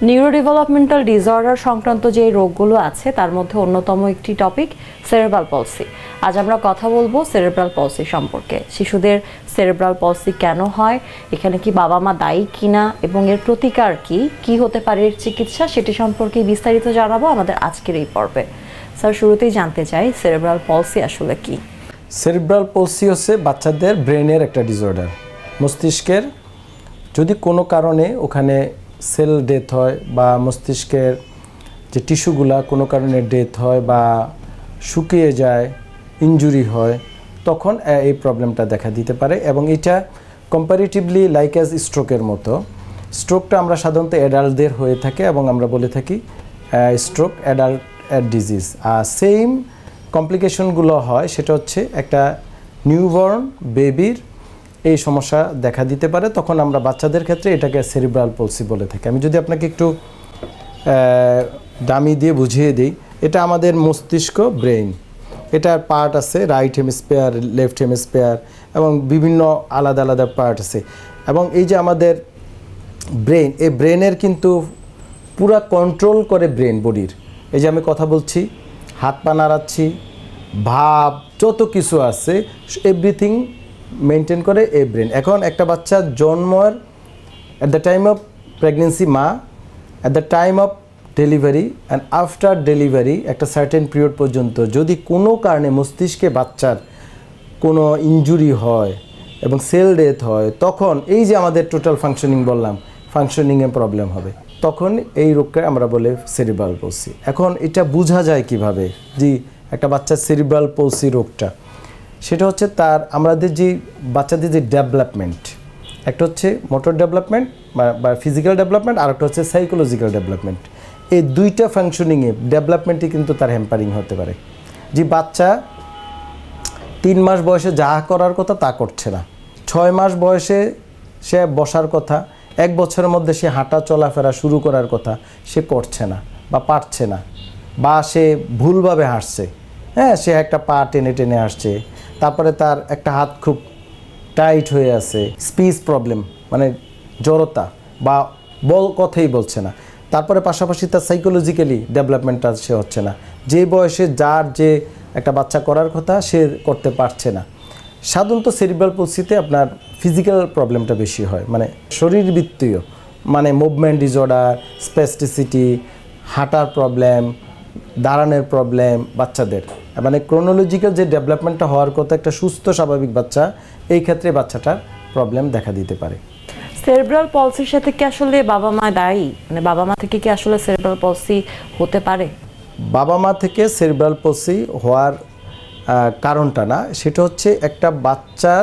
Neurodevelopmental disorder সংক্রান্ত যে রোগগুলো আছে তার মধ্যে অন্যতম একটি টপিক সেরেব্রাল পলসি। আজ আমরা কথা বলবো সেরেব্রাল পলসি সম্পর্কে। শিশুদের সেরেব্রাল পলসি কেন হয়, এখানে কি বাবা মা দায়ী কিনা এবং এর প্রতিকার কি হতে পারে, এর চিকিৎসা, সেটি সম্পর্কে বিস্তারিত জানাবো আমাদের আজকের এই পর্বে। স্যার, শুরুতেই জানতে চাই সেরেব্রাল পলসি আসলে কি? সেরেব্রাল পলসি হচ্ছে বাচ্চাদের ব্রেনের একটা ডিসঅর্ডার। মস্তিষ্কের যদি কোনো কারণে ওখানে সেল ডেথ হয় বা মস্তিষ্কের যে টিস্যুগুলা কোনো কারণে ডেথ হয় বা শুকিয়ে যায়, ইনজুরি হয়, তখন এই প্রবলেমটা দেখা দিতে পারে। এবং এটা কম্পারেটিভলি লাইক অ্যাজ স্ট্রোকের মতো। স্ট্রোকটা আমরা সাধারণত অ্যাডাল্টদের হয়ে থাকে এবং আমরা বলে থাকি স্ট্রোক অ্যাডাল্ট ডিজিজ। আর সেম কমপ্লিকেশনগুলো হয় সেটা হচ্ছে একটা নিউবর্ন বেবির এই সমস্যা দেখা দিতে পারে। তখন আমরা বাচ্চাদের ক্ষেত্রে এটাকে সেরিব্রাল পলসি বলে থাকি। আমি যদি আপনাকে একটু দামি দিয়ে বুঝিয়ে দিই, এটা আমাদের মস্তিষ্ক, ব্রেইন, এটার পার্ট আছে রাইট হেমিস্ফিয়ার, লেফট হেমিস্ফিয়ার এবং বিভিন্ন আলাদা আলাদা পার্ট আছে। এবং এই যে আমাদের ব্রেইন, এই ব্রেনের কিন্তু পুরা কন্ট্রোল করে ব্রেন বডির। এই যে আমি কথা বলছি, হাত পা নাড়াচ্ছি, ভাব, যত কিছু আছে এভরিথিং মেনটেন করে এই ব্রেন। এখন একটা বাচ্চার জন্মের at the time of pregnancy মা, at the time of delivery and after delivery একটা সার্টেন পিরিয়ড পর্যন্ত যদি কোনো কারণে মস্তিষ্কে বাচ্চার কোনো ইনজুরি হয় এবং সেল ডেথ হয়, তখন এই যে আমাদের টোটাল ফাংশনিং বললাম, ফাংশনিংয়ে প্রবলেম হবে। তখন এই রোগকে আমরা বলে সেরিব্রাল পলসি। এখন এটা বোঝা যায় কিভাবে যে একটা বাচ্চার সেরিব্রাল পলসি রোগটা, সেটা হচ্ছে তার আমাদের যে বাচ্চাদের যে ডেভেলপমেন্ট, একটা হচ্ছে মোটর ডেভেলপমেন্ট বা ফিজিক্যাল ডেভেলপমেন্ট, আর একটা হচ্ছে সাইকোলজিক্যাল ডেভেলপমেন্ট। এই দুইটা ফাংশনিংয়ে ডেভেলপমেন্টে কিন্তু তার হ্যাম্পারিং হতে পারে। যে বাচ্চা 3 মাস বয়সে যা করার কথা তা করছে না, 6 মাস বয়সে সে বসার কথা, 1 বছরের মধ্যে সে হাঁটা চলাফেরা শুরু করার কথা সে করছে না বা পারছে না, বা সে ভুলভাবে হাঁটছে, হ্যাঁ, সে একটা পা টেনে টেনে আসছে, তারপরে তার একটা হাত খুব টাইট হয়ে আছে, স্পিচ প্রবলেম মানে জড়তা বা কথাই বলছে না। তারপরে পাশাপাশি তার সাইকোলজিক্যালি ডেভেলপমেন্টটা সে হচ্ছে না, যে বয়সে যার যে একটা বাচ্চা করার কথা সে করতে পারছে না। সাধারণত সেরিব্রাল পলসিতে আপনার ফিজিক্যাল প্রবলেমটা বেশি হয়, মানে শরীরবৃত্তীয়, মানে মুভমেন্ট ডিসঅর্ডার, স্প্যাস্টিসিটি, হাঁটার প্রবলেম, দাঁড়ানোর প্রবলেম বাচ্চাদের, মানে ক্রোনোলজিক্যাল যে ডেভেলপমেন্টটা হওয়ার কথা একটা সুস্থ স্বাভাবিক বাচ্চা, এই ক্ষেত্রে বাচ্চাটার প্রবলেম দেখা দিতে পারে। সেরেব্রাল পলসির সাথে কি আসলে বাবা মা দায়ী? মানে বাবা মা থেকে কি আসলে সেরেব্রাল পলসি হতে পারে? বাবা মা থেকে সেরেব্রাল পলসি হওয়ার কারণটা না, সেটা হচ্ছে একটা বাচ্চার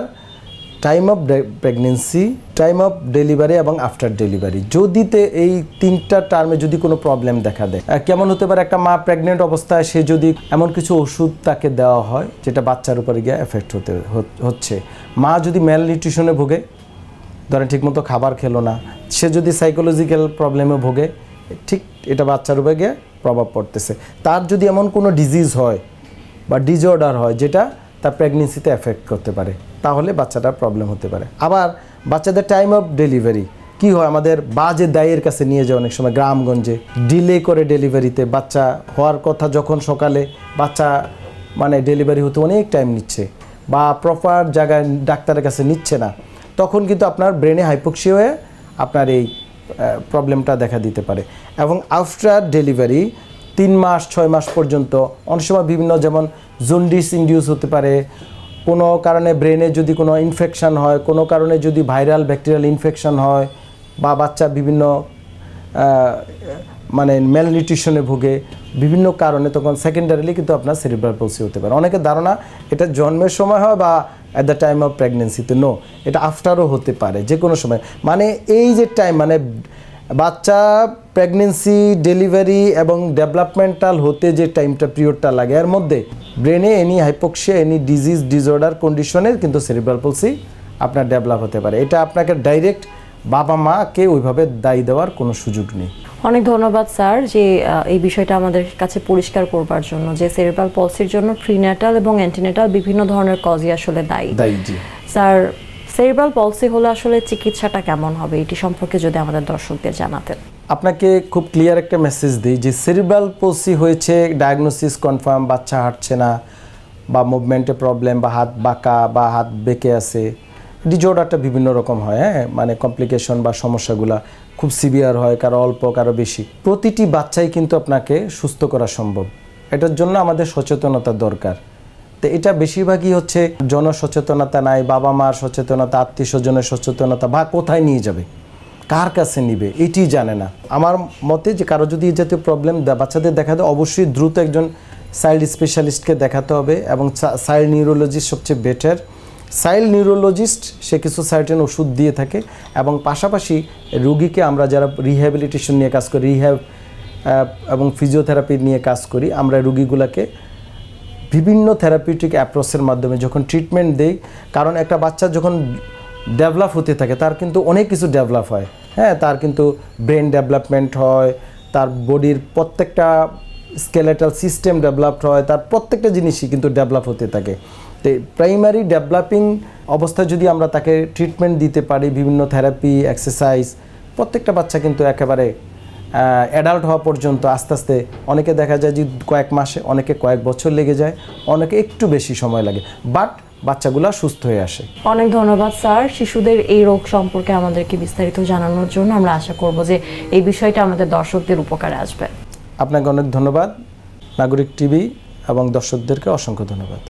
time of pregnancy, time of delivery এবং আফটার ডেলিভারি, যদিতে এই 3টা টার্মে যদি কোনো প্রবলেম দেখা দেয়। কেমন হতে পারে, একটা মা প্রেগনেন্ট অবস্থায় সে যদি এমন কিছু ওষুধ তাকে দেওয়া হয় যেটা বাচ্চার উপরে গিয়ে এফেক্ট হচ্ছে, মা যদি ম্যাল নিউট্রিশনে ভোগে, ধরেন ঠিকমতো খাবার খেলো না, সে যদি সাইকোলজিক্যাল প্রবলেমে ভোগে, ঠিক এটা বাচ্চার উপরে গিয়ে প্রভাব পড়তেছে। তার যদি এমন কোনো ডিজিজ হয় বা ডিসঅর্ডার হয় যেটা তার প্রেগনেন্সিতে এফেক্ট করতে পারে, তাহলে বাচ্চাটার প্রবলেম হতে পারে। আবার বাচ্চাদের টাইম অফ ডেলিভারি কি হয়, আমাদের বাজে দায়ের কাছে নিয়ে যায় অনেক সময় গ্রামগঞ্জে, ডিলে করে ডেলিভারিতে, বাচ্চা হওয়ার কথা যখন সকালে, বাচ্চা মানে ডেলিভারি হতে অনেক টাইম নিচ্ছে বা প্রপার জায়গায় ডাক্তারের কাছে নিচ্ছে না, তখন কিন্তু আপনার ব্রেনে হাইপোক্সিয়া হয়ে আপনার এই প্রবলেমটা দেখা দিতে পারে। এবং আফটার ডেলিভারি 3 মাস 6 মাস পর্যন্ত অনেক সময় বিভিন্ন, যেমন জন্ডিস ইনডিউস হতে পারে, কোনো কারণে ব্রেনে যদি কোনো ইনফেকশান হয়, কোনো কারণে যদি ভাইরাল ব্যাকটেরিয়াল ইনফেকশান হয়, বা বাচ্চা বিভিন্ন মানে ম্যালনিউট্রিশনে ভোগে, বিভিন্ন কারণে, তখন সেকেন্ডারিলি কিন্তু আপনার সেরিব্রাল পলসি হতে পারে। অনেকের ধারণা এটা জন্মের সময় হয় বা অ্যাট দ্য টাইম অফ প্রেগনেন্সিতে, নো, এটা আফটারও হতে পারে, যে কোনো সময়। মানে এই যে টাইম, মানে বাচ্চা প্রেগনেন্সি, ডেলিভারি এবং ডেভেলপমেন্টাল হতে যে টাইমটা, পিরিয়ডটা লাগে, এর মধ্যে ব্রেনে any hypoxia, any disease, disorder কন্ডিশনের কিন্তু সেরিব্রাল পলসি আপনার ডেভেলপ হতে পারে। এটা আপনাকে ডাইরেক্ট বাবা মাকে ওইভাবে দায়ী দেওয়ার কোনো সুযোগ নেই। অনেক ধন্যবাদ স্যার, যে এই বিষয়টা আমাদের কাছে পরিষ্কার করবার জন্য, যে সেরেব্রাল পলসির জন্য প্রিন্যাটাল এবং অ্যান্টিনেটাল বিভিন্ন ধরনের কজই আসলে দায়ী। জি স্যার, সেরেব্রাল পলসি হলে আসলে চিকিৎসাটা কেমন হবে, এটি সম্পর্কে যদি আমাদের দর্শকদের জানাতেন। আপনাকে খুব ক্লিয়ার একটা মেসেজ দিই যে সেরিব্রাল পলসি হয়েছে, ডায়াগনোসিস কনফার্ম, বাচ্চা হাঁটছে না বা মুভমেন্টে প্রবলেম বা হাত বাঁকা বা হাত বেঁকে আছে। ডিজঅর্ডারটা বিভিন্ন রকম হয়, হ্যাঁ, মানে কমপ্লিকেশন বা সমস্যাগুলো খুব সিভিয়ার হয়, কারো অল্প কারো বেশি। প্রতিটি বাচ্চাই কিন্তু আপনাকে সুস্থ করা সম্ভব, এটার জন্য আমাদের সচেতনতা দরকার। তো এটা বেশিরভাগই হচ্ছে জনসচেতনতা নাই, বাবা মার সচেতনতা, আত্মীয় স্বজনের সচেতনতা, বা কোথায় নিয়ে যাবে, কার কাছে নিবে, এটি জানে না। আমার মতে যে কারো যদি এই জাতীয় প্রবলেম বাচ্চাদের দেখাতে, অবশ্যই দ্রুত একজন চাইল্ড স্পেশালিস্টকে দেখাতে হবে, এবং চাইল্ড নিউরোলজিস্ট সবচেয়ে বেটার। চাইল্ড নিউরোলজিস্ট সে কিছু সার্টেন ওষুধ দিয়ে থাকে, এবং পাশাপাশি রুগীকে আমরা যারা রিহ্যাবিলিটেশন নিয়ে কাজ করি, রিহ্যাব এবং ফিজিওথেরাপি নিয়ে কাজ করি, আমরা রুগীগুলোকে বিভিন্ন থেরাপিউটিক অ্যাপ্রোচের মাধ্যমে যখন ট্রিটমেন্ট দেই, কারণ একটা বাচ্চা যখন ডেভেলপ হতে থাকে তার কিন্তু অনেক কিছু ডেভেলপ হয়, হ্যাঁ, তার কিন্তু ব্রেন ডেভেলপমেন্ট হয়, তার বডির প্রত্যেকটা স্কেলেটাল সিস্টেম ডেভেলপড হয়, তার প্রত্যেকটা জিনিসই কিন্তু ডেভেলপ হতে থাকে। তো প্রাইমারি ডেভেলপিং অবস্থায় যদি আমরা তাকে ট্রিটমেন্ট দিতে পারি, বিভিন্ন থেরাপি, এক্সারসাইজ, প্রত্যেকটা বাচ্চা কিন্তু একেবারে অ্যাডাল্ট হওয়া পর্যন্ত আস্তে আস্তে, অনেকে দেখা যায় যে কয়েক মাসে, অনেকে কয়েক বছর লেগে যায়, অনেকে একটু বেশি সময় লাগে, বাট বাচ্চাগুলো সুস্থ হয়ে আসে। অনেক ধন্যবাদ স্যার, শিশুদের এই রোগ সম্পর্কে আমাদেরকে বিস্তারিত জানানোর জন্য। আমরা আশা করব যে এই বিষয়টা আমাদের দর্শকদের উপকারে আসবে। আপনাকে অনেক ধন্যবাদ, নাগরিক টিভি এবং দর্শকদেরকে অসংখ্য ধন্যবাদ।